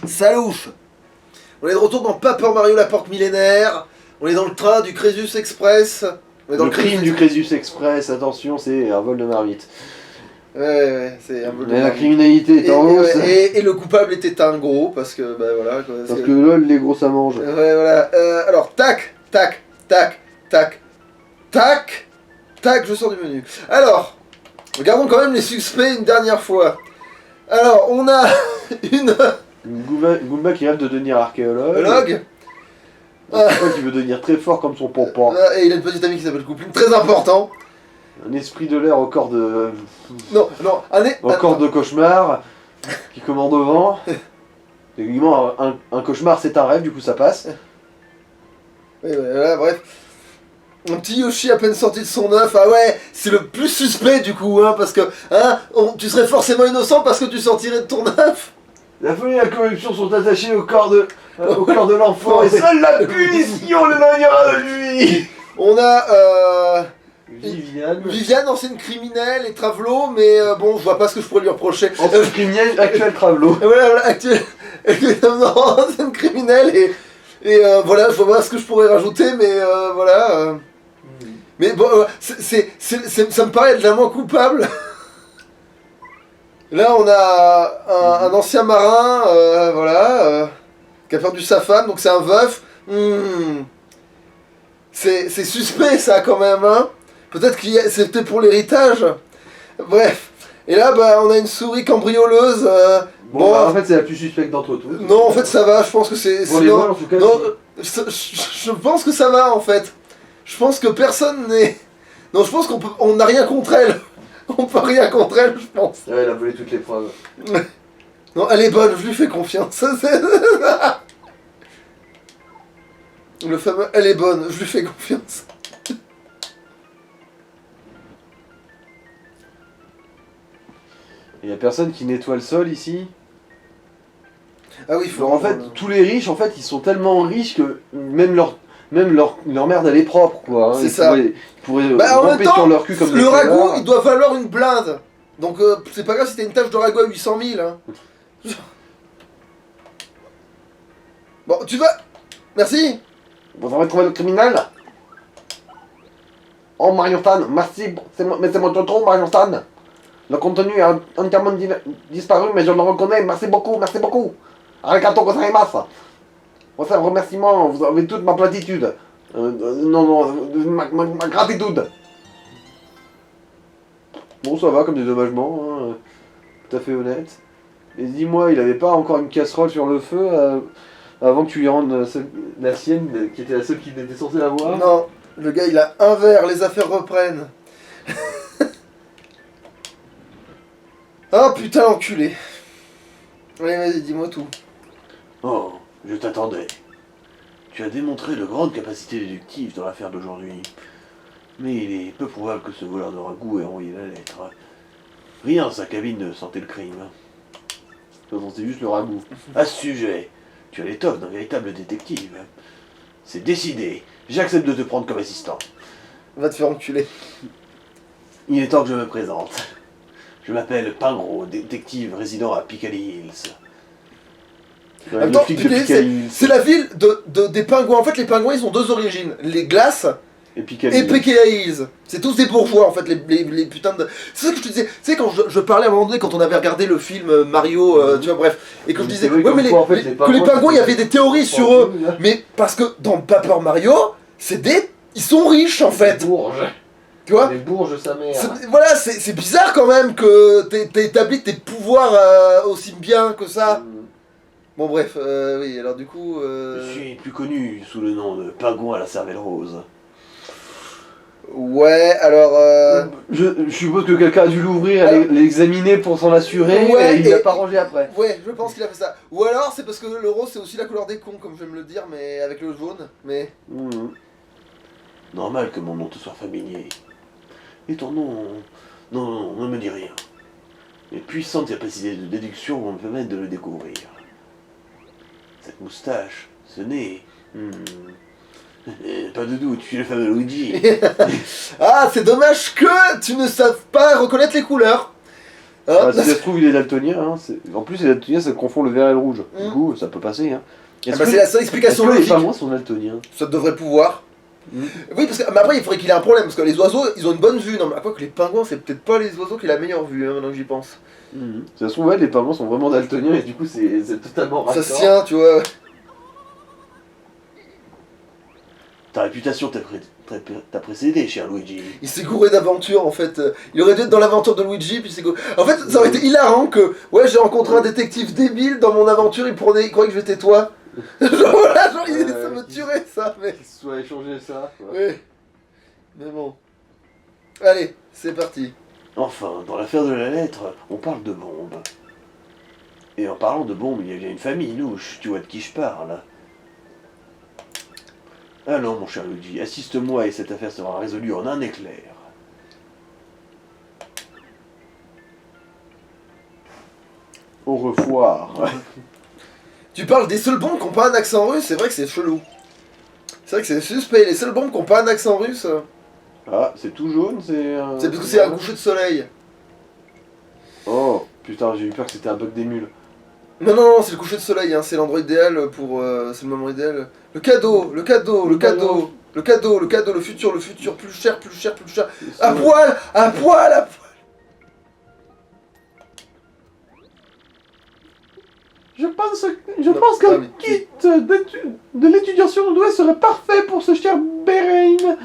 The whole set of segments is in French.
Salouche. On est de retour dans Paper Mario la porte millénaire. On est dans le train du Crésus Express. On est dans le crime du Crésus Express, attention, c'est un vol de marmite. Ouais, c'est un vol de marmite. La criminalité est en hausse. Et le coupable était un gros, parce que, bah voilà. Quoi, parce que lol, les gros ça mange. Ouais, voilà. Alors, tac, tac, tac, tac, tac, tac, je sors du menu. Alors, regardons quand même les suspects une dernière fois. Alors, on a une Goomba qui rêve de devenir archéologue. Qui veut devenir très fort comme son papa. Et il a une petite amie qui s'appelle Coupling, très important. Un esprit de l'air au corps de... Non, au corps de cauchemar, qui commande au vent. Techniquement, un cauchemar c'est un rêve, du coup ça passe. Oui, voilà, bref. Un petit Yoshi à peine sorti de son œuf, ah ouais, c'est le plus suspect du coup, hein, parce que, hein, tu serais forcément innocent parce que tu sortirais de ton œuf. La folie et la corruption sont attachées au corps de l'enfant, et seule la punition le l'éloignera de lui. On a, Viviane, ancienne criminelle, et Travelo, mais bon, je vois pas ce que je pourrais lui reprocher. Ancienne criminelle, actuelle Travelo. Voilà, ancienne criminelle, et voilà, je vois pas ce que je pourrais rajouter, mais voilà. Mais bon, ça me paraît être la moins coupable. Là, on a un ancien marin, voilà, qui a perdu sa femme, donc c'est un veuf. C'est suspect, ça, quand même, hein. Peut-être que c'était pour l'héritage. Bref. Et là, bah, on a une souris cambrioleuse. Bon, bah, en fait, c'est la plus suspecte d'entre tous. Non, en fait, ça va, je pense que c'est... Pour les vols, en tout cas... Non, je pense que ça va, en fait. Je pense que personne n'est... Non, je pense qu'on n'a rien contre elle. On peut rien contre elle, je pense. Ouais, elle a volé toutes les preuves. Non, elle est bonne, je lui fais confiance. Le fameux « elle est bonne, je lui fais confiance ». Il y a personne qui nettoie le sol ici. Ah oui, faut... En fait, tous les riches, en fait, ils sont tellement riches que même leur merde, elle est propre, quoi. Hein. C'est ça. Ils pourraient en même temps, sur leur cul comme le ragoût, il doit valoir une blinde. Donc, c'est pas grave si t'as une tâche de ragoût à 800 000. Hein. Bon, tu vas... Merci. Vous avez trouvé le criminel? Oh, Mario Stan, merci. Mais c'est mon tonton, Mario Stan. Le contenu a entièrement disparu, mais je le reconnais. Merci beaucoup, merci beaucoup. Arigato gozaimasu. Pour ce remerciement, vous avez toute ma platitude. Ma gratitude. Bon, ça va comme dédommagement, hein. Tout à fait honnête. Et dis-moi, il avait pas encore une casserole sur le feu avant que tu lui rendes la sienne, qui était la seule qui était censée l'avoir? Non, le gars il a un verre, les affaires reprennent. Oh putain l'enculé. Allez vas-y, dis-moi tout. Oh, je t'attendais. Tu as démontré de grandes capacités déductives dans l'affaire d'aujourd'hui. Mais il est peu probable que ce voleur de ragoût ait envoyé la lettre. Rien dans sa cabine ne sentait le crime. C'est juste le ragoût. À ce sujet, tu as l'étoffe d'un véritable détective. C'est décidé. J'accepte de te prendre comme assistant. Va te faire enculer. Il est temps que je me présente. Je m'appelle Pingro, détective résident à Piccadilly Hills. Ouais, attends, c'est la ville des pingouins. En fait, les pingouins, ils ont deux origines. Les glaces et Piccadilly Hills. C'est tous des bourgeois, en fait, les putains de... C'est ça que je te disais. Tu sais, quand je parlais à un moment donné, quand on avait regardé le film Mario, tu vois, bref, et que je disais, ouais, mais que les pingouins, il y avait des théories sur eux. Mais parce que dans Paper Mario, ils sont riches, en fait. Des bourges. Tu vois, des bourges, sa mère. Voilà, c'est bizarre quand même que t'aies établi tes pouvoirs aussi bien que ça. Bon bref, oui, alors du coup... Je suis plus connu sous le nom de Pingouin à la cervelle rose. Ouais, alors... Je suppose que quelqu'un a dû l'ouvrir, l'examiner pour s'en assurer, ouais, et il l'a pas rangé après. Ouais, je pense qu'il a fait ça. Ou alors c'est parce que le rose c'est aussi la couleur des cons, comme je vais me le dire, mais avec le jaune, mais... Normal que mon nom te soit familier. Et ton nom... Non, ne me dis rien. Mes puissantes capacités de déduction vont me permettre de le découvrir. Cette moustache, ce nez... Pas de doute, tu suis le fameux Luigi. Ah, c'est dommage que tu ne saves pas reconnaître les couleurs. Ah, si ça se trouve, il est daltonien. Hein, en plus, les daltoniens, ça confond le vert et le rouge. Du coup, ça peut passer. Hein. Ah bah c'est la seule explication logique. logique. Les pingouins sont daltoniens. Ça devrait pouvoir. Oui, parce que, mais après, il faudrait qu'il ait un problème, parce que les oiseaux, ils ont une bonne vue. Non, mais à quoi que les pingouins, c'est peut-être pas les oiseaux qui ont la meilleure vue, hein, maintenant que j'y pense. Ça se trouve, ouais, les pingouins sont vraiment daltoniens, et du coup, c'est totalement raccord. Ça se tient, tu vois. Ta réputation t'a précédé, cher Luigi. Il s'est gouré d'aventure, en fait. Il aurait dû être dans l'aventure de Luigi, puis il s'est gouré. En fait, ça aurait été hilarant que, ouais, j'ai rencontré un détective débile dans mon aventure, il croyait que j'étais toi. Genre, voilà, genre, ça me tuerait, ça, mais... Qu'il se soit échangé ça, quoi. Oui. Mais bon. Allez, c'est parti. Enfin, dans l'affaire de la lettre, on parle de bombe. Et en parlant de bombe, il y a bien une famille louche, tu vois de qui je parle. Alors, mon cher Luigi, assiste-moi et cette affaire sera résolue en un éclair. Au revoir. Tu parles des seules bombes qui n'ont pas un accent russe, c'est vrai que c'est chelou. C'est vrai que c'est suspect, les seules bombes qui n'ont pas un accent russe. Ah, c'est tout jaune, c'est... C'est parce que c'est un coucher de soleil. Oh, putain, j'ai eu peur que c'était un bug des mules. Non, non, non, c'est le coucher de soleil, hein, c'est l'endroit idéal pour... c'est le moment idéal. Le cadeau, le cadeau, le cadeau, le cadeau, le cadeau, le futur, plus cher, plus cher, plus cher. À poil, à poil, à poil. Je pense qu'un kit de l'étudiant surdoué serait parfait pour ce cher Bérain.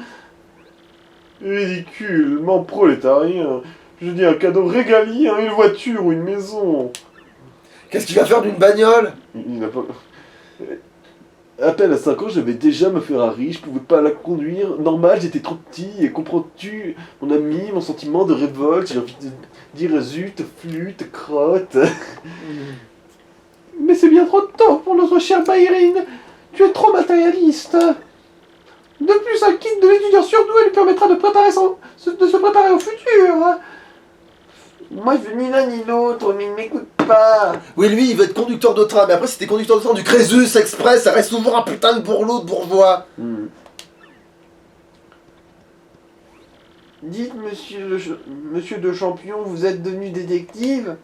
Ridicule, mon prolétarien. Je dis un cadeau régalien, une voiture ou une maison. Qu'est-ce qu'il va faire d'une bagnole? Il n'a pas... À peine à 5 ans, j'avais déjà ma Ferrari, je pouvais pas la conduire. Normal, j'étais trop petit, et comprends-tu, mon ami, mon sentiment de révolte, j'ai envie de dire zut, flûte, crotte. Mais c'est bien trop tôt pour notre cher Bayrin. Tu es trop matérialiste. De plus, un kit de l'étudiant surdoué lui permettra de se préparer au futur. Moi, je veux ni l'un ni l'autre, mais il ne m'écoute pas. Oui, lui, il veut être conducteur de train, mais après, si t'es conducteur de train du Crésus Express, ça reste toujours un putain de bourreau de bourgeois. Dites, monsieur de Champion, vous êtes devenu détective?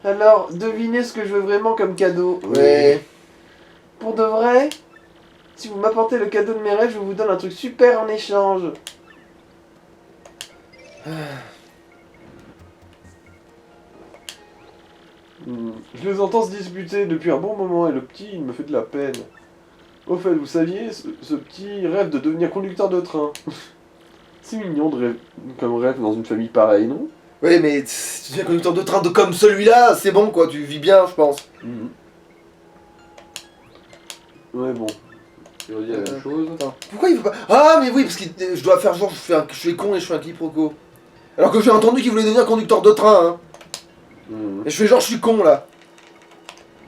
Alors, devinez ce que je veux vraiment comme cadeau. Ouais. Pour de vrai, si vous m'apportez le cadeau de mes rêves, je vous donne un truc super en échange. Je les entends se disputer depuis un bon moment et le petit, il me fait de la peine. Au fait, vous saviez, ce petit rêve de devenir conducteur de train. C'est mignon comme rêve dans une famille pareille, non? Oui, mais si tu deviens conducteur de train comme celui-là, c'est bon quoi, tu vis bien, je pense. Ouais, bon. Tu redis la même chose. Attends. Pourquoi il veut pas... Ah, mais oui, parce que je dois faire genre, je suis con et je fais un quiproquo. Alors que j'ai entendu qu'il voulait devenir conducteur de train, hein. Et je fais genre, je suis con là.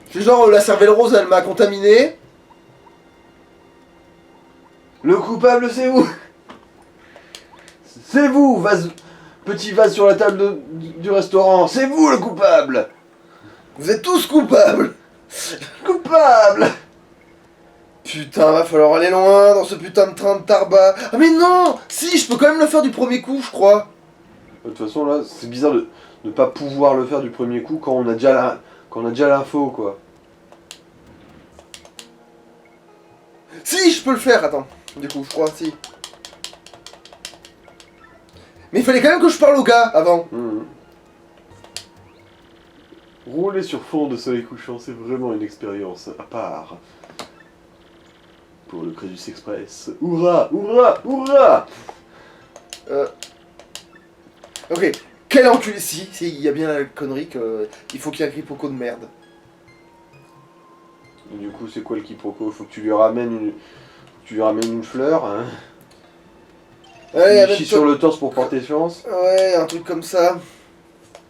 Je fais genre, la cervelle rose, elle m'a contaminé. Le coupable, c'est où? C'est vous, petit vase sur la table du restaurant. C'est vous le coupable. Vous êtes tous coupables. Coupable. Putain, va falloir aller loin dans ce putain de train de tarba. Ah mais non. Si, je peux quand même le faire du premier coup, je crois. De toute façon, là, c'est bizarre de ne pas pouvoir le faire du premier coup quand on a déjà l'info, quoi. Si, je peux le faire, attends. Du coup, je crois, si. Mais il fallait quand même que je parle au gars avant. Rouler sur fond de soleil couchant, c'est vraiment une expérience à part. Pour le Crédit Express. Hurrah, hurrah, hurrah. Ok, quel enculé. Si, il y a bien la connerie qu'il faut qu'il y ait un quiproquo de merde. Et du coup, c'est quoi le quiproquo? Faut que tu lui ramènes une fleur, hein. Ouais, tu chie sur le torse pour porter chance. Ouais, un truc comme ça.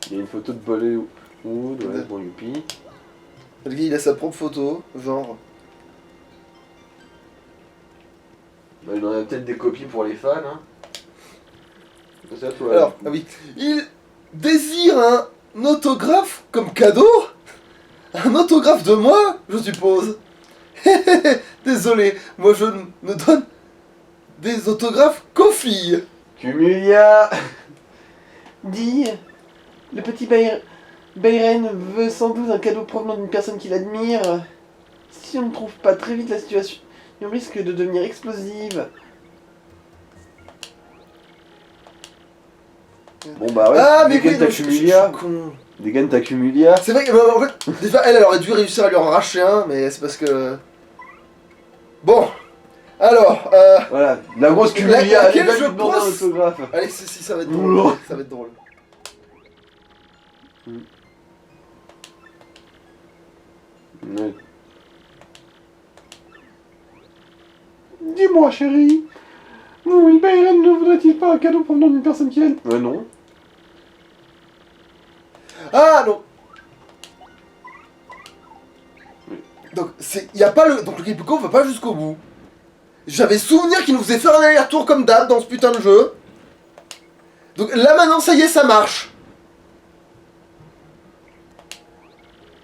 Il y a une photo de Bollywood, ouais, bon youpi. Le gars, il a sa propre photo, genre. Bah, il en a peut-être des copies pour les fans, hein. C'est à toi. Alors, ah oui. Il désire un autographe comme cadeau? Un autographe de moi, je suppose. Désolé, moi je ne donne des autographes qu'aux filles. Cumulia. Dis, le petit Bayren veut sans doute un cadeau provenant d'une personne qu'il admire. Si on ne trouve pas très vite la situation, on risque de devenir explosive. Bon bah ouais, ah, mais oui, Dégaine t'accumulia. C'est vrai que, en fait, déjà, elle aurait dû réussir à lui en arracher un, mais c'est parce que... Bon, alors, Voilà, la grosse cumulia, laquelle elle va je lui demander un pense autographe. Allez, si, ça va être drôle, ça va être drôle. Ouais. Dis-moi, chérie. Oui, Bayren ne voudrait-il pas un cadeau provenant d'une personne qu'il aime? Non. Ah, non. Donc, y a pas le... Donc, le Kipiko va pas jusqu'au bout. J'avais souvenir qu'il nous faisait faire un aller-retour comme d'hab dans ce putain de jeu. Donc, là, maintenant, ça y est, ça marche.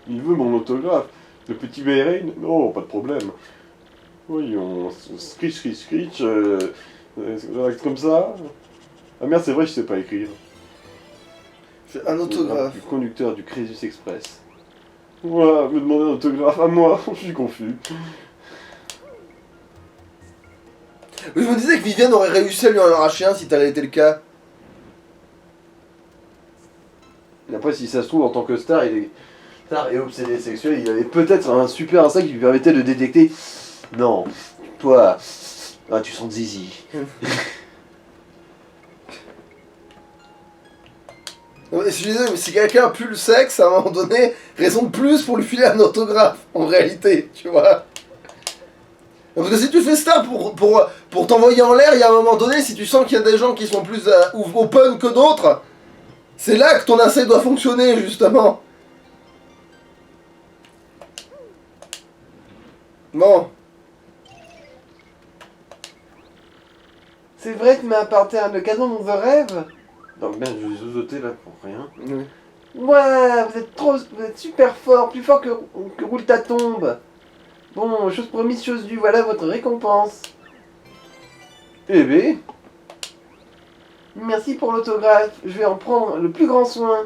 Il veut mon autographe. Le petit Bayren? Non, pas de problème. Voyons, scritch, comme ça. Ah merde, c'est vrai, je sais pas écrire. J'ai un autographe. Le conducteur du Crésus Express. Voilà, me demander un autographe à moi, je suis confus. Je me disais que Viviane aurait réussi à lui en arracher un si tel été le cas. Et après, si ça se trouve, en tant que star, il est star et obsédé sexuel, il avait peut-être un super instinct qui lui permettait de détecter. Non, toi, ah, tu sens zizi. Je disais, mais si quelqu'un pue le sexe, à un moment donné, raison de plus pour lui filer un autographe, en réalité, tu vois. Parce que si tu fais ça pour t'envoyer en l'air, il y a un moment donné, si tu sens qu'il y a des gens qui sont plus open que d'autres, c'est là que ton insecte doit fonctionner, justement. Bon. C'est vrai que tu m'as apporté un cadeau dans un rêve. Non merde, je vais zozoter là pour rien. Ouais, vous êtes super fort, plus fort que roule ta tombe. Bon, chose promise, chose due, voilà votre récompense. Eh ben. Merci pour l'autographe, je vais en prendre le plus grand soin.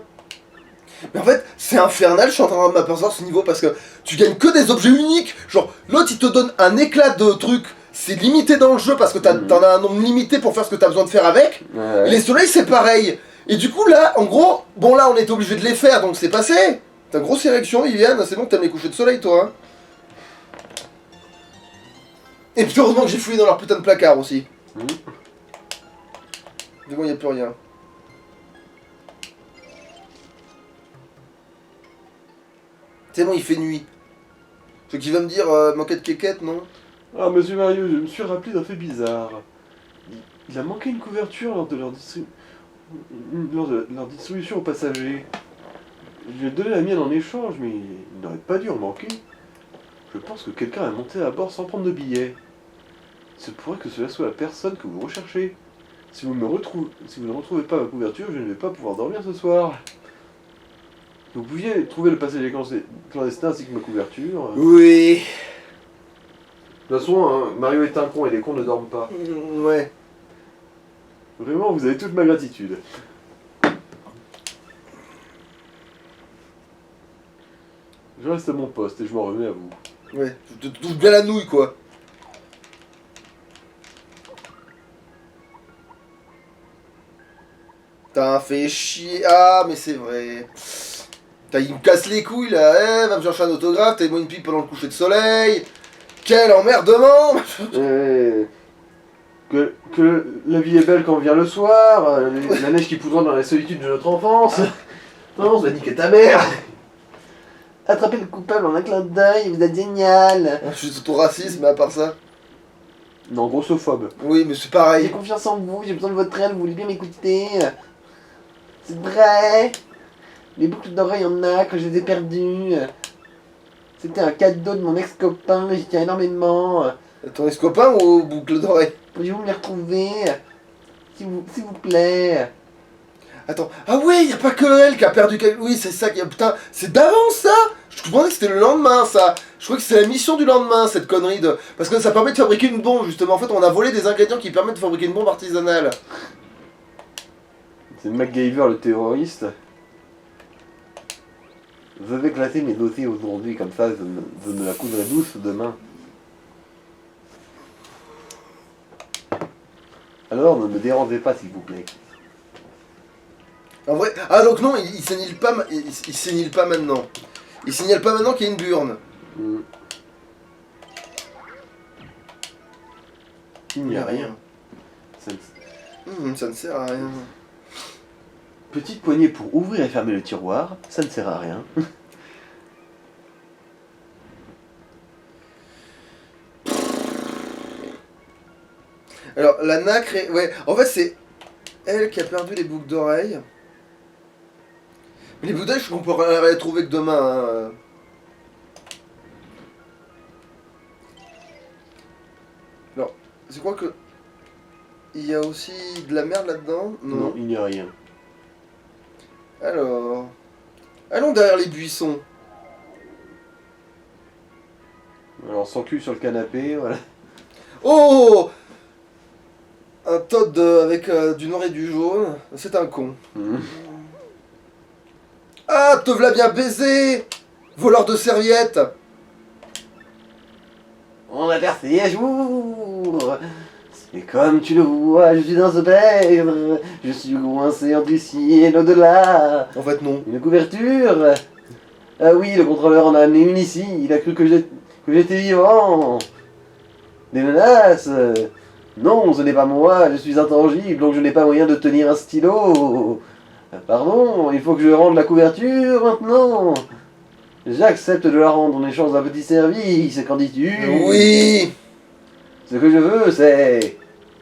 Mais en fait, c'est infernal, je suis en train de m'apercevoir ce niveau parce que tu gagnes que des objets uniques. Genre, l'autre il te donne un éclat de trucs, c'est limité dans le jeu parce que t'en as un nombre limité pour faire ce que t'as besoin de faire avec. Ouais. Et les soleils c'est pareil. Et du coup là, en gros, bon là on était obligé de les faire donc c'est passé. T'as une grosse érection, Viviane, c'est bon que t'aimes les couchers de soleil toi. Hein. Et puis heureusement que j'ai fouillé dans leur putain de placard aussi. Mais bon, y a plus rien. C'est bon, il fait nuit. Ce qui va me dire, manquait de quéquette, non? Ah, monsieur Mario, je me suis rappelé d'un fait bizarre. Il a manqué une couverture lors de leur distribution aux passagers. Je lui ai donné la mienne en échange, mais il n'aurait pas dû en manquer. Je pense que quelqu'un est monté à bord sans prendre de billet. Il se pourrait que cela soit la personne que vous recherchez. Si vous ne retrouvez pas ma couverture, je ne vais pas pouvoir dormir ce soir. Vous pouviez trouver le passager clandestin ainsi que ma couverture. Oui. De toute façon, hein, Mario est un con et les cons ne dorment pas. Ouais. Vraiment, vous avez toute ma gratitude. Je reste à mon poste et je m'en remets à vous. Ouais, je te touche bien la nouille, quoi. T'as fait chier. Ah, mais c'est vrai. Il me casse les couilles, là. Va me chercher un autographe, t'as moi une pipe pendant le coucher de soleil. Quel emmerdement. Que la vie est belle quand vient le soir, la neige qui poudroie dans la solitude de notre enfance. Non, on va niquer ta mère. Attrapez le coupable en un clin d'œil, vous êtes génial. Je suis tout raciste, mais à part ça. Non, grossophobe. Oui, mais c'est pareil. J'ai confiance en vous, j'ai besoin de votre aide, vous voulez bien m'écouter. C'est vrai. Les boucles d'oreilles en a que je les ai perdues. C'était un cadeau de mon ex-copain, j'y tiens énormément. Ton ex-copain ou aux boucles d'oreilles? Pourriez-vous me les retrouver? S'il vous plaît. Attends, ah oui, y a pas que elle qui a perdu quelque... Oui, c'est ça qui a... Putain, c'est d'avance ça? Je pensais que c'était le lendemain ça. Je crois que c'est la mission du lendemain cette connerie de... Parce que ça permet de fabriquer une bombe justement. En fait, on a volé des ingrédients qui permettent de fabriquer une bombe artisanale. C'est MacGyver le terroriste. Je vais classer mes dossiers aujourd'hui, comme ça je me la coudrai douce demain. Alors ne me dérangez pas s'il vous plaît. En vrai... Ah donc non, il sénile pas, il sénile pas maintenant. Il signale pas maintenant qu'il y a une burne. Il n'y a rien. Ça ne sert à rien. Petite poignée pour ouvrir et fermer le tiroir, ça ne sert à rien. Alors, la nacre est... Ouais, en fait, c'est elle qui a perdu les boucles d'oreilles. Mais les boucles d'oreilles, je comprends les trouver que demain. Hein. Alors, je crois que... Il y a aussi de la merde là-dedans? Non, il n'y a rien. Alors... Allons derrière les buissons. Alors, sans cul sur le canapé, voilà. Oh! Un Todd avec du noir et du jaune. C'est un con. Ah, te v'là bien baisé! Voleur de serviettes! On a percé à jour. Et comme tu le vois, je suis dans ce perdre. Je suis coincé entre ici et l'au-delà. En fait, non. Une couverture. Ah oui, le contrôleur en a amené une ici. Il a cru que j'étais vivant. Des menaces. Non, ce n'est pas moi. Je suis intangible, donc je n'ai pas moyen de tenir un stylo. Pardon, il faut que je rende la couverture maintenant. J'accepte de la rendre en échange d'un petit service. Qu'en dis-tu? Oui! Ce que je veux, c'est...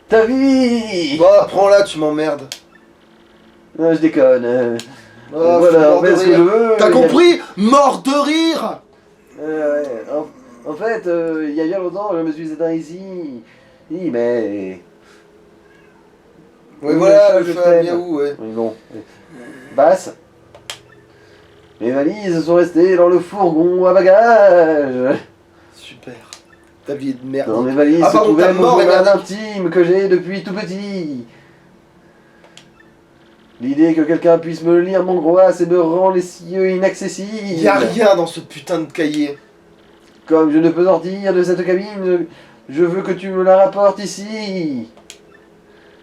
ta vie! Bah, prends-la, tu m'emmerdes. Non, je déconne. Ah, Voilà, en fait, ce que je veux... T'as compris? Mort de rire! Ouais, en fait, il y a bien longtemps, je me suis éteint ici. Oui, mais... Oui, voilà, le chat miaou, ouais. Oui, bon. Basse. Mes valises sont restées dans le fourgon à bagages. Super. Ta vie est de merde. Dans mes valises se pardon, trouvait mon mort journal intime que j'ai depuis tout petit. L'idée que quelqu'un puisse me le lire m'angoisse et me rend les cieux inaccessibles. Y'a rien dans ce putain de cahier. Comme je ne peux sortir de cette cabine, je veux que tu me la rapportes ici.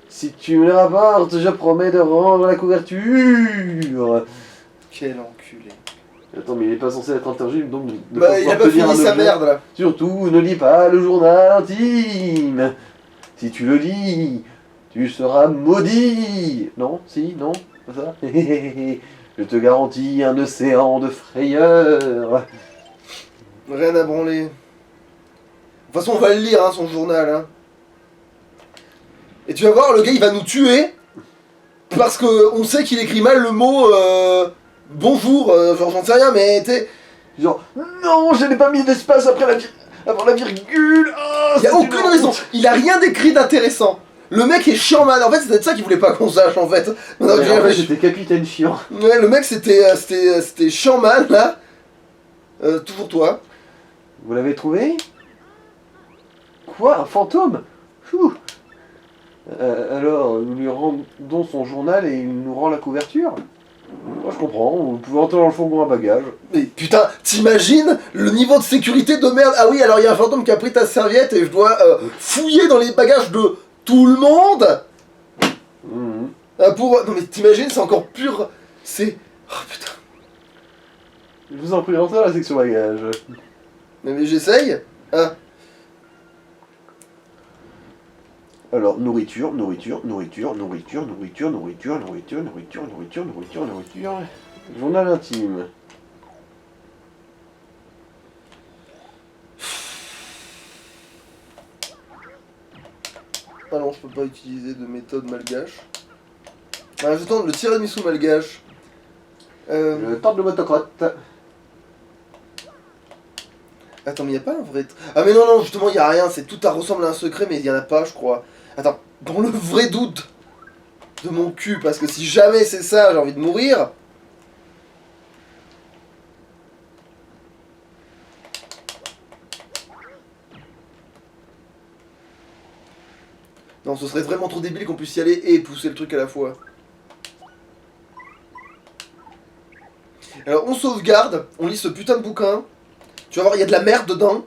Si tu me la rapportes, je promets de rendre la couverture. Quel enculé. Attends, mais il est pas censé être intangible, donc... Bah, il a pas fini sa merde, là. Surtout, ne lis pas le journal intime. Si tu le lis, tu seras maudit. Non? Si? Non? Pas ça? Je te garantis un océan de frayeur. Rien à branler. De toute façon, on va le lire, hein, son journal, hein. Et tu vas voir, le gars, il va nous tuer. Parce que on sait qu'il écrit mal le mot... bonjour, genre j'en sais rien, mais t'es... Genre, non, je n'ai pas mis d'espace avant la virgule. Oh, y a aucune raison. Il a rien d'écrit d'intéressant. Le mec est chiant, man. En fait, c'est peut-être ça qu'il voulait pas qu'on sache, en fait. Non, en fait, j'étais capitaine chiant. Ouais, le mec, c'était chiant, man, là. Toujours toi. Vous l'avez trouvé? Quoi? Un fantôme? Fou. Alors, nous lui rendons son journal et il nous rend la couverture? Moi je comprends, vous pouvez entrer dans le fourgon à bagages. Mais putain, t'imagines le niveau de sécurité de merde? Ah oui, alors il y a un fantôme qui a pris ta serviette et je dois fouiller dans les bagages de tout le monde. Non mais t'imagines, c'est encore pur... C'est... Oh putain. Je vous en prie, rentrez dans la section bagages. Mais j'essaye. Ah. Alors, nourriture, nourriture, nourriture, nourriture, nourriture, nourriture, nourriture, nourriture, nourriture, nourriture, nourriture. Journal intime. Ah non, je peux pas utiliser de méthode malgache. Ah, je tente le tiramisu malgache. Je tente le motocrotte. Attends, mais y a pas un vrai... Ah mais non, non, justement, y a rien, c'est tout à ressembler à un secret, mais y en a pas, je crois. Attends, dans le vrai doute de mon cul, parce que si jamais c'est ça, j'ai envie de mourir... Non, ce serait vraiment trop débile qu'on puisse y aller et pousser le truc à la fois. Alors on sauvegarde, on lit ce putain de bouquin. Tu vas voir, il y a de la merde dedans.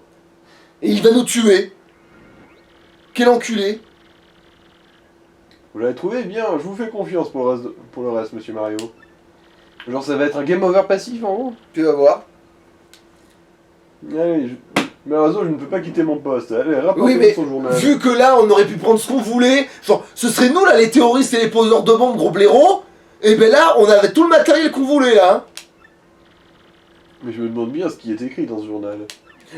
Et il va nous tuer. Quel enculé. Vous l'avez trouvé bien, je vous fais confiance pour le reste, monsieur Mario. Genre ça va être un game over passif en gros. Tu vas voir. Allez, malheureusement je ne peux pas quitter mon poste. Allez, rapportez Oui, mais son journal. vu que là on aurait pu prendre ce qu'on voulait, genre ce serait nous là les terroristes et les poseurs de bombes gros blaireaux, et ben là on avait tout le matériel qu'on voulait là. Hein. Mais je me demande bien ce qui est écrit dans ce journal.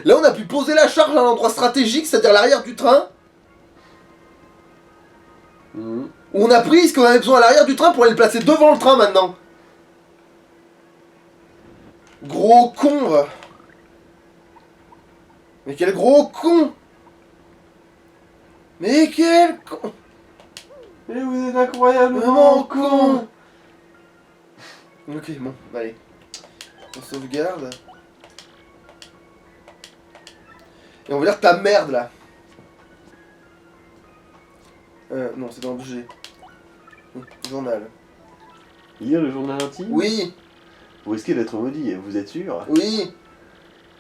Là on a pu poser la charge à un endroit stratégique, c'est-à-dire l'arrière du train, Mhm. où on a pris ce qu'on avait besoin à l'arrière du train pour aller le placer devant le train maintenant. Gros con va. Mais quel gros con. Mais quel con. Mais vous êtes incroyablement Vraiment con. con. Ok, bon, allez. On sauvegarde. Et on va lire ta merde là. Non, c'est dans l'objet. Journal. Lire le journal intime. Oui, Vous risquez d'être maudit, vous êtes sûr? oui.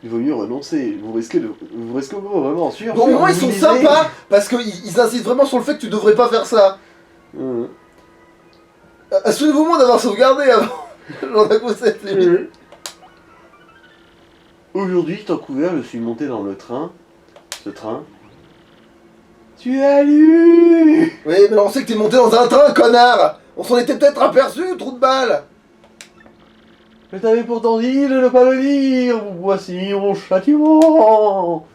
Il vaut mieux renoncer. Vous risquez vraiment sûr. Bon, au sûr, moins ils vous sont lisez. sympas parce qu'ils insistent vraiment sur le fait que tu devrais pas faire ça. Mhm. Assurez-vous au moins d'avoir sauvegardé avant. J'en ai causé cette limite. Aujourd'hui, tant couvert, je suis monté dans le train. Ce train. Tu as lu? Oui, mais on sait que t'es monté dans un train, connard. On s'en était peut-être aperçu, trou de balle. Je t'avais pourtant dit de ne pas le lire. Voici mon châtiment.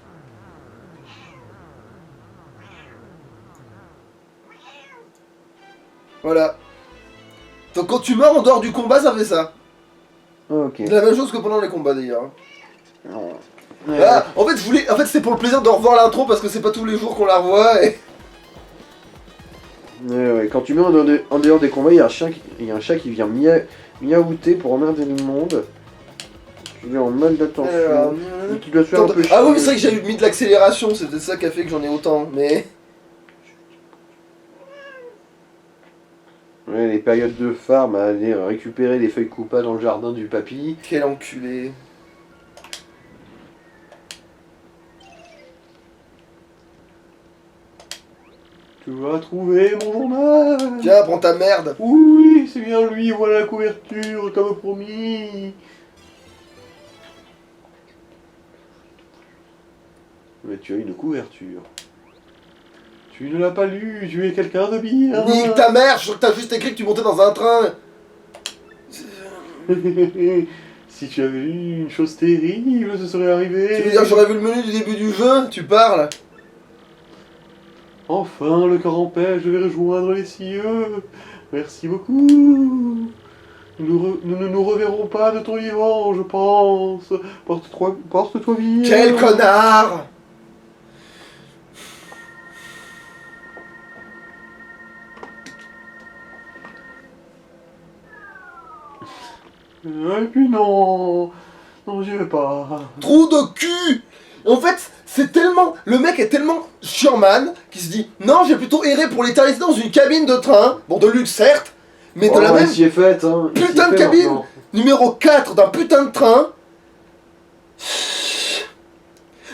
Voilà. Donc quand tu meurs en dehors du combat, ça fait ça. Ok. C'est la même chose que pendant les combats d'ailleurs. Non. Ah, en fait, c'était pour le plaisir de revoir l'intro parce que c'est pas tous les jours qu'on la revoit et... Ouais, quand tu mets en dehors des combats, il y a un chat qui vient miaouter pour emmerder le monde. Il est en mal d'attention. Et qui doit se faire un peu Ah oui, mais chier. c'est vrai que j'ai mis de l'accélération, c'est peut-être ça qui a fait que j'en ai autant, mais... Ouais, les périodes de farm à aller récupérer les feuilles coupa dans le jardin du papy. Quel enculé. Tu vas trouver mon journal. Tiens, prends ta merde. Oui, c'est bien lui, voilà la couverture, comme promis. Mais tu as une couverture. Tu ne l'as pas lu, tu es quelqu'un de bien. Nique ta mère, je suis sûr que t'as juste écrit que tu montais dans un train. Si tu avais lu une chose terrible, ce serait arrivé. Tu veux dire que j'aurais vu le menu du début du jeu? Tu parles? Enfin, le corps en paix, je vais rejoindre les cieux. Merci beaucoup. Nous ne nous reverrons pas de ton vivant, je pense. Porte-toi bien. Quel connard! Et puis non. Non, j'y vais pas. Trou de cul! En fait, c'est tellement... Le mec est tellement chiant-man qu'il se dit « Non, j'ai plutôt erré pour l'éternité dans une cabine de train. » Bon, de luxe, certes, mais de la même s'y est faite, hein. putain de cabine maintenant. numéro 4 d'un putain de train.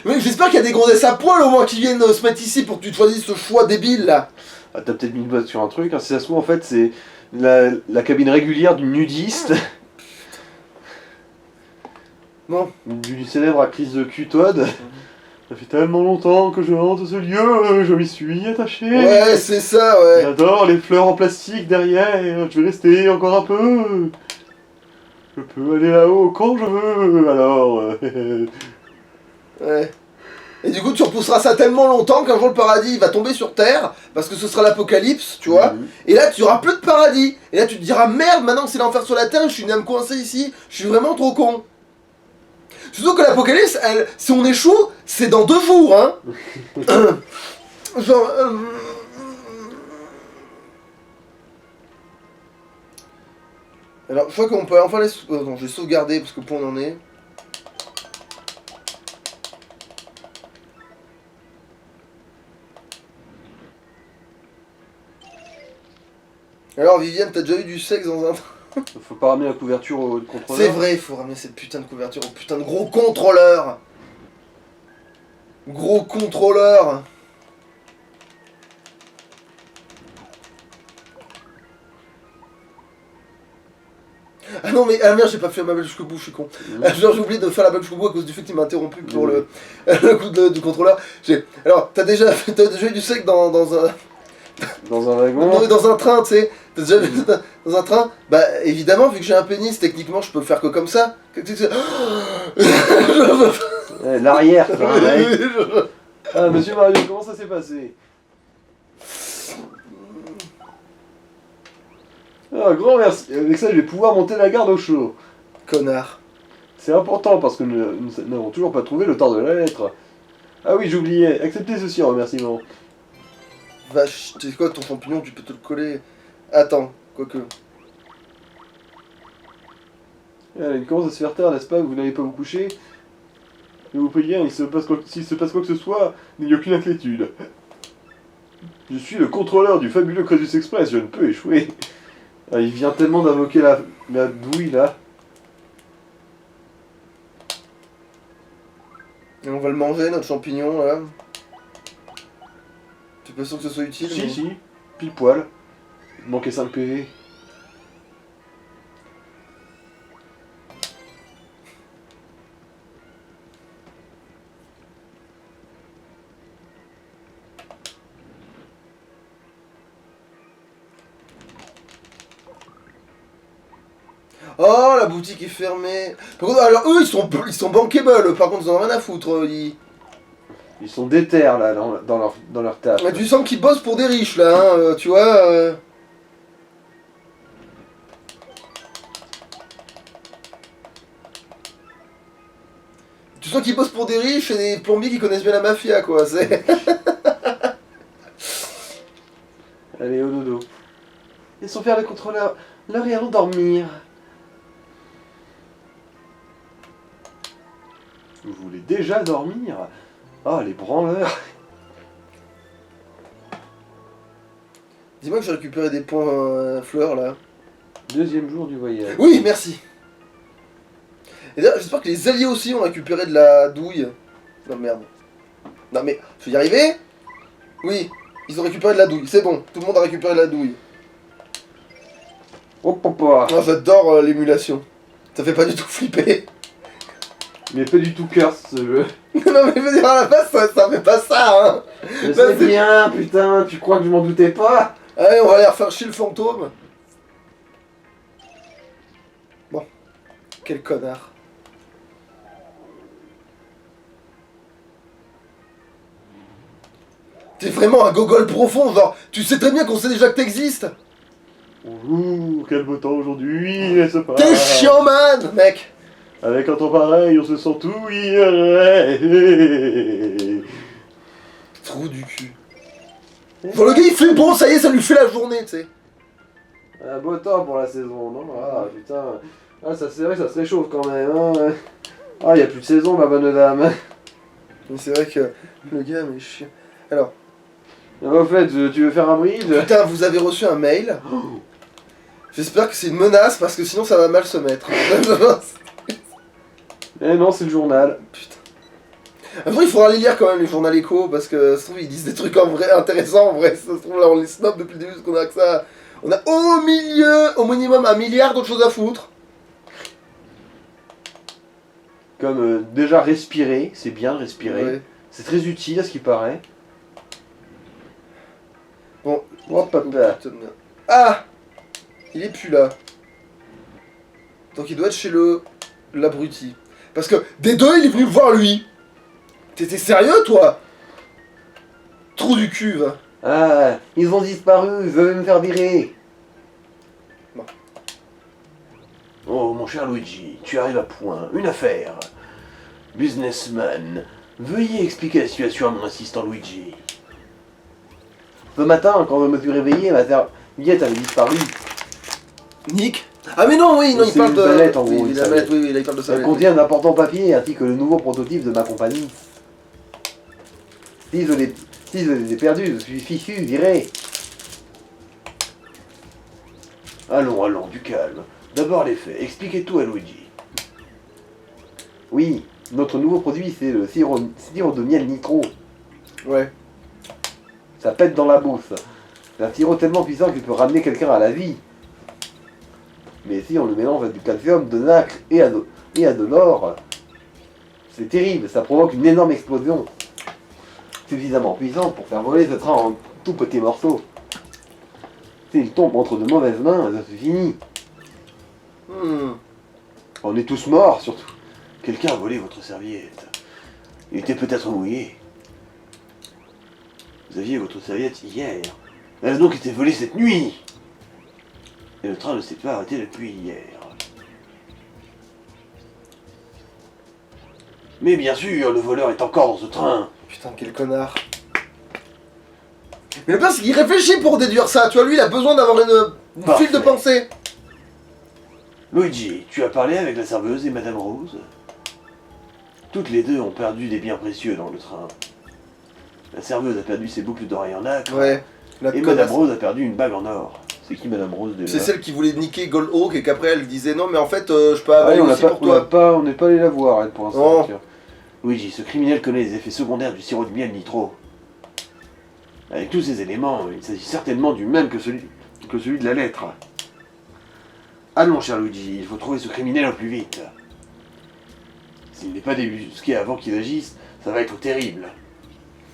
Mais j'espère qu'il y a des gonzesses à poil au moins qui viennent se mettre ici pour que tu choisisses ce choix débile là. Ah, t'as peut-être mis le doigt sur un truc, hein. Si ça se trouve, en fait, c'est la cabine régulière d'une nudiste. Bon. D'une célèbre actrice de Q-Todd. Ça fait tellement longtemps que je hante ce lieu, je m'y suis attaché. Ouais, c'est ça, ouais. J'adore les fleurs en plastique derrière, je vais rester encore un peu. Je peux aller là-haut quand je veux, alors... Ouais. Et du coup, tu repousseras ça tellement longtemps qu'un jour le paradis il va tomber sur terre, parce que ce sera l'apocalypse, tu vois. Et là, tu auras plus de paradis. Et là, tu te diras merde, maintenant que c'est l'enfer sur la terre, je suis venu à me coincer ici, je suis vraiment trop con. Surtout que l'apocalypse, si on échoue, c'est dans 2 jours, hein. Genre. Alors, je crois qu'on peut enfin les. Attends, je vais sauvegarder parce que point on en est. Alors, Viviane, t'as déjà eu du sexe dans un train? Faut pas ramener la couverture au contrôleur. C'est vrai, il faut ramener cette putain de couverture au putain de gros contrôleur. Gros contrôleur. Ah non mais, ah merde, j'ai pas fait ma balle jusqu'au bout, je suis con. Genre j'ai oublié de faire la balle jusqu'au bout à cause du fait qu'il m'a interrompu pour le coup du contrôleur. Alors, t'as déjà eu du sec dans un... Dans un wagon. Non mais dans un train, tu sais. T'as déjà vu dans un train? Bah évidemment, vu que j'ai un pénis, techniquement je peux le faire que comme ça. L'arrière, quoi, ouais. Ah, monsieur Mario, comment ça s'est passé? Ah, grand merci. Avec ça, je vais pouvoir monter la garde au chaud. Connard. C'est important parce que nous n'avons toujours pas trouvé l'auteur de la lettre. Ah oui, j'oubliais. Acceptez ceci en remerciement. Vache, tu sais quoi, ton champignon, tu peux te le coller. Attends, quoique. Il commence à se faire tard, n'est-ce pas? Vous n'allez pas vous coucher? Je vous prie bien, s'il se passe quoi que ce soit, il n'y a aucune inquiétude. Je suis le contrôleur du fabuleux Crédit Express, je ne peux échouer. Ah, il vient tellement d'invoquer la douille là. Et on va le manger, notre champignon, là. T'es pas sûr que ce soit utile? Si, mais... si, pile poil. Il manquait 5 PV. Oh, la boutique est fermée. Par contre, alors eux, ils sont bankable. Par contre, ils en ont rien à foutre. Ils sont déter là, dans leur taf. Mais tu sens qu'ils bossent pour des riches, là, hein, tu vois. Tu sens qu'ils bossent pour des riches et des plombiers qui connaissent bien la mafia, quoi. C'est... Allez, au dodo. Ils sont faire le contrôleur. L'heure est allons dormir. Vous voulez déjà dormir? Ah, les branleurs. Dis-moi que j'ai récupéré des points fleurs, là. Deuxième jour du voyage. Oui, merci. Et d'ailleurs, j'espère que les alliés aussi ont récupéré de la douille. Non, merde. Non, mais, je vais y arriver? Oui, ils ont récupéré de la douille, c'est bon. Tout le monde a récupéré de la douille. Oh papa. Moi, j'adore l'émulation. Ça fait pas du tout flipper. Mais pas du tout curse ce jeu. Non, mais je veux dire, à la base, ça fait pas ça, hein. Je sais bien, putain, tu crois que je m'en doutais pas? Allez, on va aller refaire chier le fantôme. Bon. Quel connard. T'es vraiment un gogol profond, genre, tu sais très bien qu'on sait déjà que t'existes. Ouh, quel beau temps aujourd'hui, laisse pas. T'es chiant, man, mec. Avec un temps pareil, on se sent tout. Trou du cul. Genre, le gars, il fait bon, ça y est, ça lui fait la journée, tu sais. Un beau temps pour la saison, non? Ah, putain. Ah, ça, c'est vrai que ça se réchauffe quand même, hein. Ah, y a plus de saison, ma bonne dame. Mais c'est vrai que le gars, mais chiant. Alors. Au fait, tu veux faire un bridge? Putain, vous avez reçu un mail. J'espère que c'est une menace parce que sinon ça va mal se mettre. Eh non, c'est le journal. Putain. Après, il faudra les lire quand même, les journaux échos, parce que ça se trouve, ils disent des trucs en vrai intéressants. En vrai, ça se trouve, là, on les snob depuis le début parce qu'on a que ça. On a au minimum 1 milliard d'autres choses à foutre. Comme déjà respirer, c'est bien de respirer. Ouais. C'est très utile à ce qui paraît. Bon. Oh papa. Ah! Il est plus là. Donc il doit être chez l'abruti. Parce que des deux, il est venu me voir lui. T'étais sérieux, toi? Trou du cul, va. Ah, ils ont disparu, je veux me faire virer. Bon. Oh, mon cher Luigi, tu arrives à point. Une affaire. Businessman, veuillez expliquer la situation à mon assistant Luigi. Ce matin, quand je me suis réveillé, ma serviette avait disparu. Nick? Ah mais non, oui, non, il C'est parle une de... palette, en gros, oui, une la palette. palette, oui, là, il parle de ça. Elle contient d'importants papiers ainsi que le nouveau prototype de ma compagnie. Si je les ai perdus, je suis fichu, viré. Allons, allons, du calme. D'abord les faits, expliquez tout à Luigi. Oui, notre nouveau produit, c'est le sirop de miel nitro. Ouais. Ça pète dans la bouche. C'est un sirop tellement puissant qu'il peut ramener quelqu'un à la vie. Mais si on le mélange avec du calcium, de nacre et à de l'or, c'est terrible, ça provoque une énorme explosion. Suffisamment puissante pour faire voler ce train en tout petits morceaux. S'il tombe entre de mauvaises mains, c'est fini. On est tous morts, surtout. Quelqu'un a volé votre serviette. Il était peut-être mouillé. Vous aviez votre serviette hier. Elle a donc été volée cette nuit. Et le train ne s'est pas arrêté depuis hier. Mais bien sûr, le voleur est encore dans ce train. Putain, quel connard. Mais le pire, c'est qu'il réfléchit pour déduire ça. Tu vois, lui, il a besoin d'avoir une file de pensée. Luigi, tu as parlé avec la serveuse et Madame Rose? Toutes les deux ont perdu des biens précieux dans le train. La serveuse a perdu ses boucles d'oreilles en nacre. Ouais. Et Madame Rose a perdu une bague en or. C'est qui Madame Rose déjà? C'est celle qui voulait niquer Goldhawk et qu'après elle disait non mais en fait je peux avoir aussi pour toi. On n'est pas allé la voir elle pour l'instant. Luigi, ce criminel connaît les effets secondaires du sirop de miel nitro. Avec tous ces éléments, il s'agit certainement du même que celui de la lettre. Allons, cher Luigi, il faut trouver ce criminel au plus vite. S'il n'est pas débusqué avant qu'il agisse, ça va être terrible.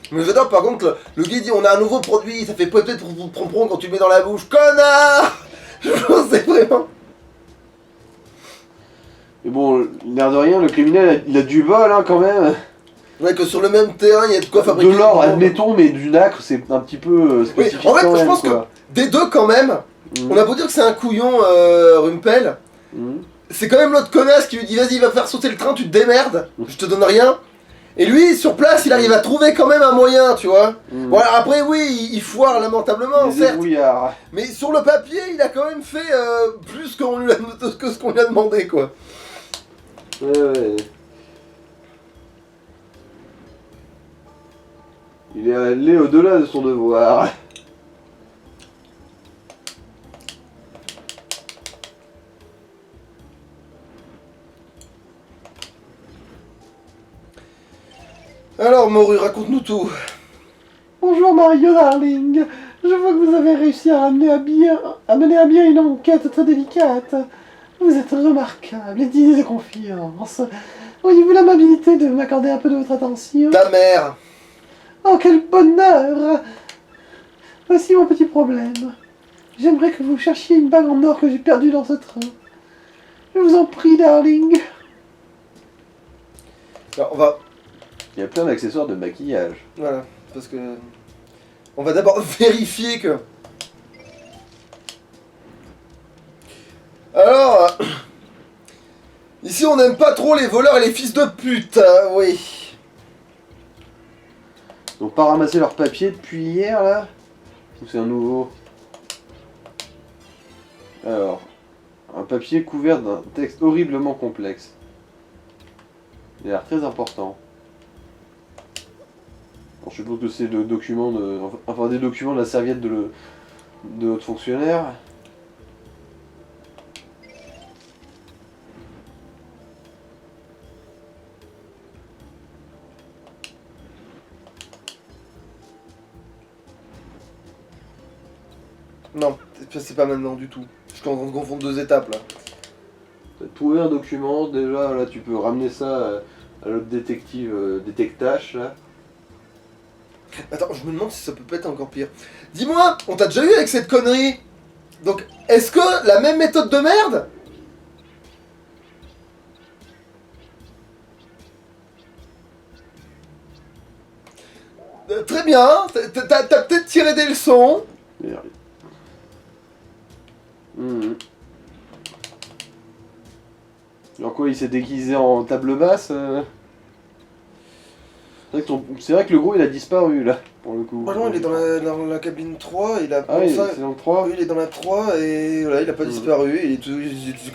Mais j'adore par contre, le gars dit on a un nouveau produit, ça fait peut-être pour quand tu le mets dans la bouche. Connard. Je sais vraiment. Mais bon, l'air de rien, le criminel il a du bol hein, quand même. Ouais, que sur le même terrain il y a de quoi fabriquer. De l'or, admettons, mais du nacre c'est un petit peu spécifique. Oui, en fait, quand je même, pense quoi. que des deux quand même, on a beau dire que c'est un couillon Rumpel, c'est quand même l'autre connasse qui lui dit vas-y va faire sauter le train, tu te démerdes, je te donne rien. Et lui, sur place, il arrive à trouver quand même un moyen, tu vois. Bon, alors après, oui, il foire lamentablement, certes. Mais sur le papier, il a quand même fait plus que ce qu'on lui a demandé, quoi. Ouais. Il est allé au-delà de son devoir. Alors, Moru, raconte-nous tout. Bonjour Mario Darling, je vois que vous avez réussi à mener à bien une enquête très délicate. Vous êtes remarquable et digne de confiance. Auriez-vous l'amabilité de m'accorder un peu de votre attention? Ta mère. Oh, quel bonheur! Voici mon petit problème. J'aimerais que vous cherchiez une bague en or que j'ai perdue dans ce train. Je vous en prie, darling. Alors, on va... Il y a plein d'accessoires de maquillage. Voilà, parce que... On va d'abord vérifier que... Alors... Ici, on n'aime pas trop les voleurs et les fils de pute, hein, oui. Ils n'ont pas ramassé leur papier depuis hier, là? Ou c'est un nouveau? Alors... Un papier couvert d'un texte horriblement complexe. Il a l'air très important. Alors, je suppose que c'est le document de... Enfin, des documents de la serviette de notre fonctionnaire. Non, c'est pas maintenant du tout. Je suis en train de confondre deux étapes, là. T'as trouvé un document, déjà, là, tu peux ramener ça à l'autre détective, détectage, là. Attends, je me demande si ça peut pas être encore pire. Dis-moi, on t'a déjà eu avec cette connerie? Donc, est-ce que la même méthode de merde? Très bien, t'as peut-être tiré des leçons. Merde. Alors quoi, il s'est déguisé en table basse C'est vrai que le gros il a disparu là, pour le coup. Non, il est dans la cabine 3, il a... Ah oui, c'est dans le 3. Oui, il est dans la 3 et voilà, il a pas disparu.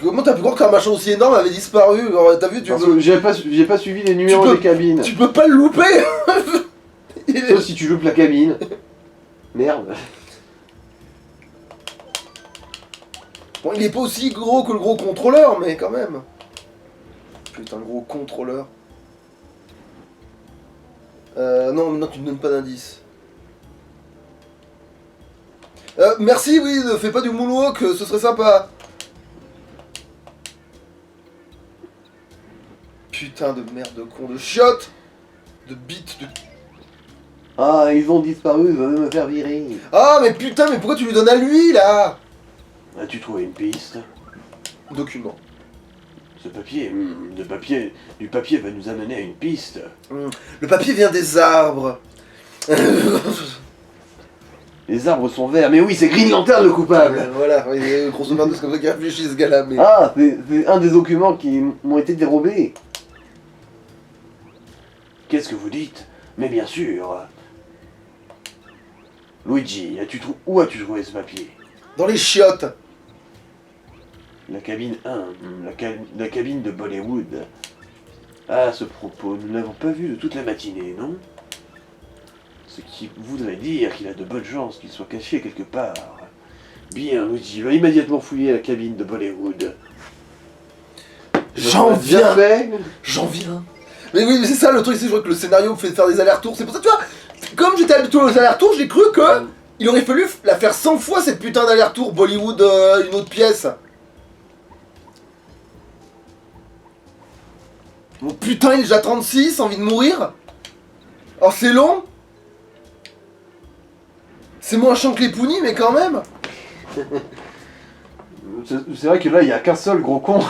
Comment t'as pu croire qu'un machin aussi énorme avait disparu? Alors, t'as vu, J'ai pas suivi les numéros des cabines. Tu peux pas le louper. Sauf si tu loupes la cabine. Merde. Bon, il est pas aussi gros que le gros contrôleur, mais quand même. Putain, le gros contrôleur. Non, maintenant tu ne donnes pas d'indice. Merci, oui, ne fais pas du moonwalk, ce serait sympa. Putain de merde de con, de chiotte, de bite, de... Ah, ils ont disparu, ils veulent me faire virer. Ah, mais putain, mais pourquoi tu lui donnes à lui, là? As-tu trouvé une piste? Document. Ce papier, du papier va nous amener à une piste. Le papier vient des arbres. Les arbres sont verts, mais oui, c'est Green Lantern le coupable. Voilà, oui, grosso modo, c'est comme ça qu'il réfléchit ce gars-là, mais... Ah, c'est un des documents qui m'ont été dérobés. Qu'est-ce que vous dites? Mais bien sûr. Luigi, où as-tu trouvé ce papier? Dans les chiottes. La cabine 1, la cabine de Bollywood. À ce propos, nous ne l'avons pas vu de toute la matinée, non? Ce qui voudrait dire qu'il a de bonnes chances qu'il soit caché quelque part. Bien, Luigi va immédiatement fouiller la cabine de Bollywood. J'en viens. Fait. J'en viens. Mais oui, mais c'est ça le truc, c'est vrai que le scénario me fait faire des allers-retours. C'est pour ça, tu vois, comme j'étais habitué aux allers-retours, j'ai cru que il aurait fallu la faire 100 fois cette putain d'aller-retour Bollywood, une autre pièce. Bon putain, il est déjà 36, envie de mourir. Oh, c'est long. C'est moins chiant que les Pounies, mais quand même. C'est vrai que là, il n'y a qu'un seul gros con.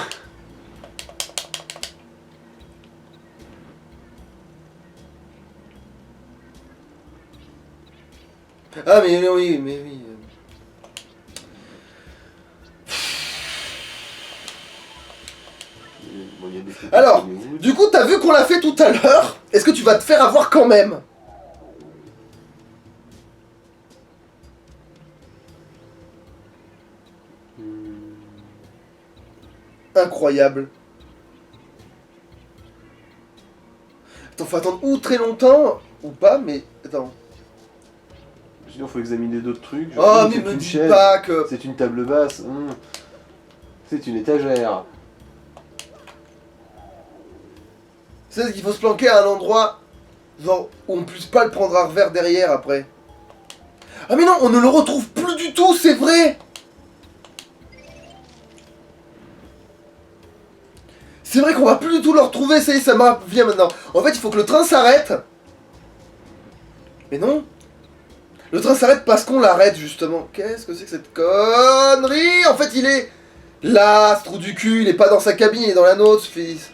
Ah, mais oui, mais oui. Alors, du coup, t'as vu qu'on l'a fait tout à l'heure. Est-ce que tu vas te faire avoir quand même? Incroyable. Attends, faut attendre ou très longtemps, ou pas, mais... Attends. Sinon, faut examiner d'autres trucs. Oh, mais c'est me une dis chaise, pas que... c'est une table basse. C'est une étagère. C'est qu'il faut se planquer à un endroit genre où on puisse pas le prendre à revers derrière après. Ah mais non, on ne le retrouve plus du tout, c'est vrai. C'est vrai qu'on va plus du tout le retrouver, ça y est, ça me revient maintenant. En fait, il faut que le train s'arrête. Mais non. Le train s'arrête parce qu'on l'arrête, justement. Qu'est-ce que c'est que cette connerie? En fait, il est là, ce trou du cul, il est pas dans sa cabine, il est dans la nôtre, ce fils.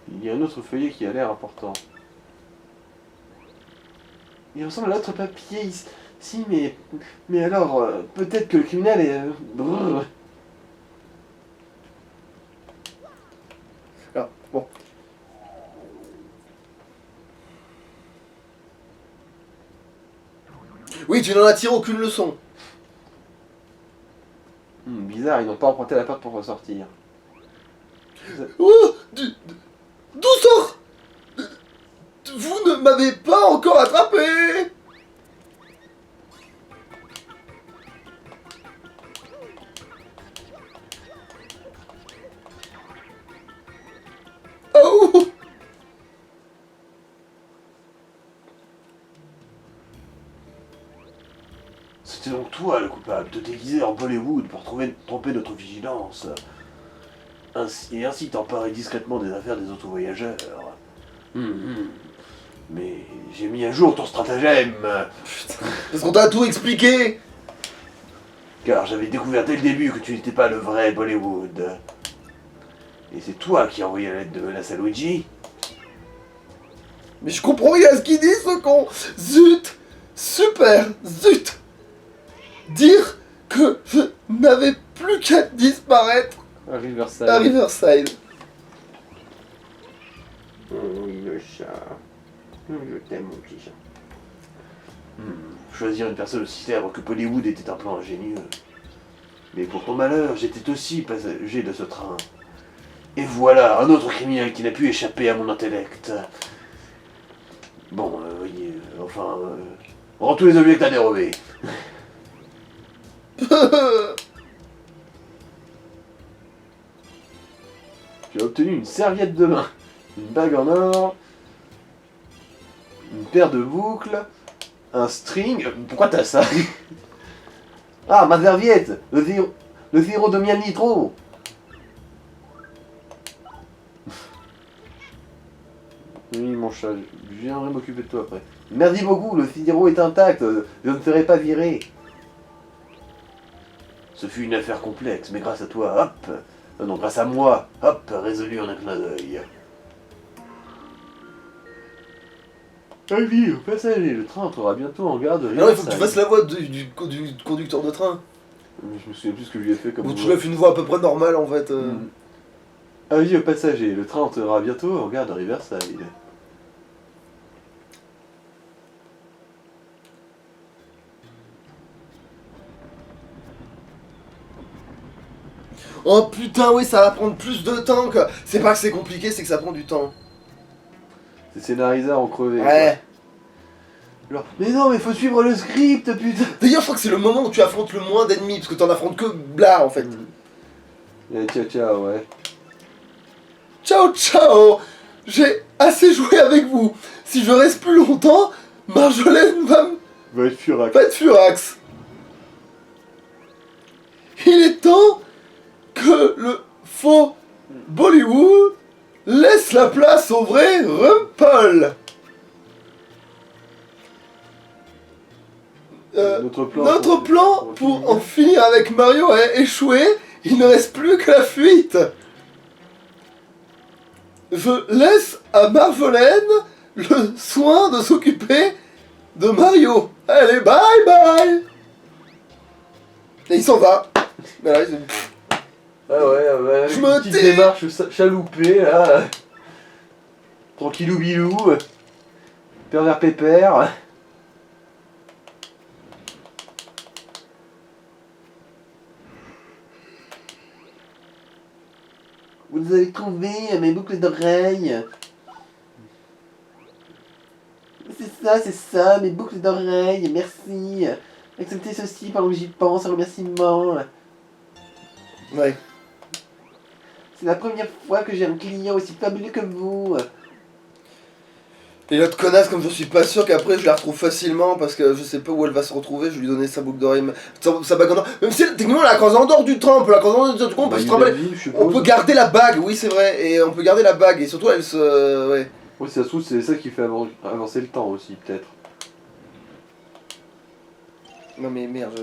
Il y a un autre feuillet qui a l'air important. Il ressemble à l'autre papier ici, mais alors, peut-être que le criminel est... Brrr. Alors, bon. Oui, tu n'en as tiré aucune leçon. Bizarre, ils n'ont pas emprunté la porte pour ressortir. Oh, d'où sort? Vous ne m'avez pas encore attrapé. Oh. C'était donc toi le coupable, te déguiser en Bollywood pour tromper notre vigilance. Et ainsi t'emparer discrètement des affaires des autres voyageurs. Mais j'ai mis à jour ton stratagème. Putain, parce qu'on t'a tout expliqué. Car j'avais découvert dès le début que tu n'étais pas le vrai Bollywood. Et c'est toi qui as envoyé la lettre de menace à Luigi. Mais je comprends rien à ce qu'il dit, ce con. Zut. Super. Zut. Dire que je n'avais plus qu'à disparaître À Riverside. à Riverside. Oui, le chat. Je t'aime, mon petit chat. Choisir une personne aussi célèbre que Bollywood était un plan ingénieux. Mais pour ton malheur, j'étais aussi passager de ce train. Et voilà, un autre criminel qui n'a pu échapper à mon intellect. Bon, oui, rends tous les objets que t'as dérobés. obtenu une serviette de main, une bague en or, une paire de boucles, un string... Pourquoi t'as ça? Ah, ma serviette, le sirop de miel nitro. Oui, mon chat, je viendrai m'occuper de toi après. Merci beaucoup, le sirop est intact, je ne serai pas viré. Ce fut une affaire complexe, mais grâce à toi, hop, non, grâce à moi, hop, résolu en un clin d'œil. Avis, passager, le train entrera bientôt en gare de Non, il faut que tu fasses la voix du conducteur de train. Je me souviens plus ce que je lui ai fait comme Ou tu l'as fait une voix à peu près normale en fait. Avis aux passagers, le train entrera bientôt en gare de Riverside. Oh putain, oui, ça va prendre plus de temps que. C'est pas que c'est compliqué, c'est que ça prend du temps. C'est scénarisé à en crever. Ouais. Genre, mais non, mais faut suivre le script, putain. D'ailleurs, je crois que c'est le moment où tu affrontes le moins d'ennemis, parce que t'en affrontes que Blah en fait. Et ciao, ouais. Ciao, ciao. J'ai assez joué avec vous. Si je reste plus longtemps, Marjolaine Va être furax. va être furax. Il est temps que le faux Bollywood laisse la place au vrai Rumpel. Notre plan pour en finir avec Mario a échoué. Il ne reste plus que la fuite. Je laisse à Marjolaine le soin de s'occuper de Mario. Allez, bye bye. Et il s'en va. Voilà, Ah ouais, Je une me petite tais. démarche chaloupée, là. Tranquillou bilou. Pervers pépère. Vous avez trouvé mes boucles d'oreilles. C'est ça, mes boucles d'oreilles, merci. Acceptez ceci pendant que j'y pense, un remerciement. Ouais. C'est la première fois que j'ai un client aussi fabuleux que vous. Et l'autre connasse, comme je suis pas sûr qu'après je la retrouve facilement parce que je sais pas où elle va se retrouver, je vais lui donner sa boucle d'oreille, sa bague en or. Même si techniquement elle a la croise en dehors du train, on peut la croiser en dehors du train, on peut se rappeler. On peut garder la bague, oui c'est vrai, et on peut garder la bague, et surtout elle se. Ouais. Oui, ça se trouve, c'est ça qui fait avancer le temps aussi, peut-être. Non mais merde,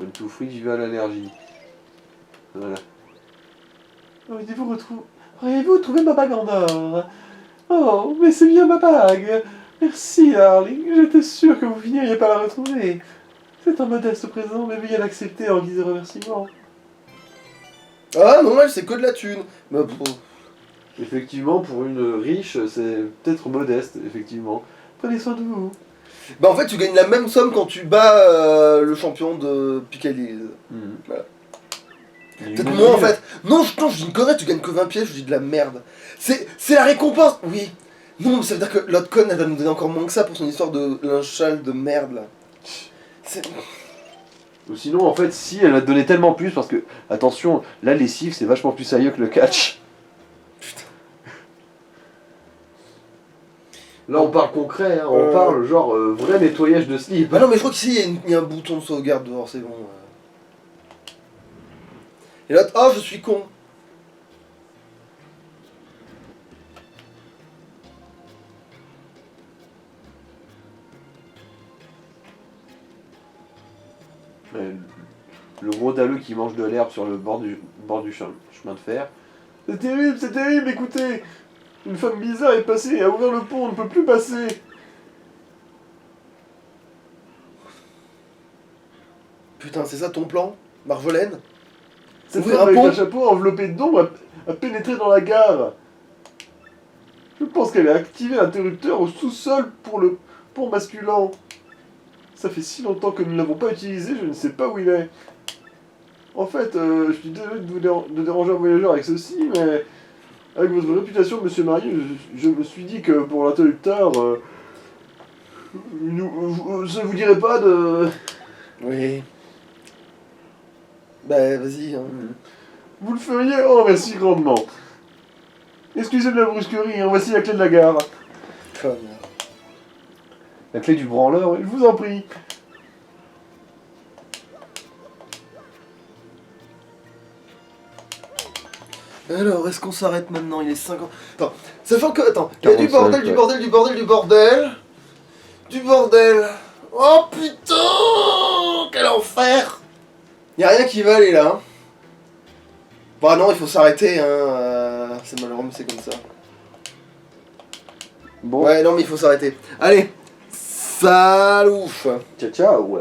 One to free, j'y vais à l'allergie. Voilà. Auriez-vous trouvé ma bague en or? Oh, mais c'est bien ma bague. Merci, darling. J'étais sûr que vous finiriez par la retrouver. C'est un modeste présent, mais veuillez l'accepter en guise de remerciement. Ah non, elle c'est que de la thune. Mais, Effectivement, pour une riche, c'est peut-être modeste, effectivement. Prenez soin de vous. Bah en fait tu gagnes la même somme quand tu bats le champion de Piccadilly. Voilà. Peut-être moins en fait. Non, je dis une connerie, tu gagnes que 20 pièces, je dis de la merde. C'est la récompense. Oui. Non, mais ça veut dire que l'autre conne elle va nous donner encore moins que ça pour son histoire de linchal de merde là. Ou sinon, en fait, si elle va te donner tellement plus, parce que, attention, la lessive c'est vachement plus sérieux que le catch. Putain. Là, on parle concret, hein, on parle genre vrai nettoyage de slip. Bah non, mais je crois qu'ici il y a un bouton de sauvegarde dehors, c'est bon. Et l'autre, oh je suis con. Le gros dalleux qui mange de l'herbe sur le bord du chemin de fer. C'est terrible, écoutez. Une femme bizarre est passée et a ouvert le pont, on ne peut plus passer. Putain, c'est ça ton plan, Marjolaine? Cette Ouvrir femme un avec pont un chapeau enveloppé d'ombre a pénétré dans la gare. Je pense qu'elle a activé l'interrupteur au sous-sol pour le pont basculant. Ça fait si longtemps que nous ne l'avons pas utilisé, je ne sais pas où il est. En fait, je suis désolé de déranger un voyageur avec ceci, mais avec votre réputation, monsieur Mario, je me suis dit que pour l'interrupteur, ça vous dirait pas de... Oui. Bah, vas-y. Hein. Vous le feriez? Oh, merci grandement. Excusez de la brusquerie, hein, voici la clé de la gare. Connard. La clé du branleur, je vous en prie. Alors, est-ce qu'on s'arrête maintenant? Il est 50. Attends, ça fait que. Attends, il y a du 45, bordel, du bordel, du bordel, du bordel. Du bordel. Oh putain! Quel enfer! Y a rien qui va aller là. Hein. Bah non, il faut s'arrêter, hein. C'est malheureux, mais c'est comme ça. Bon, Ouais, non, mais il faut s'arrêter. Allez, salut! ciao ciao.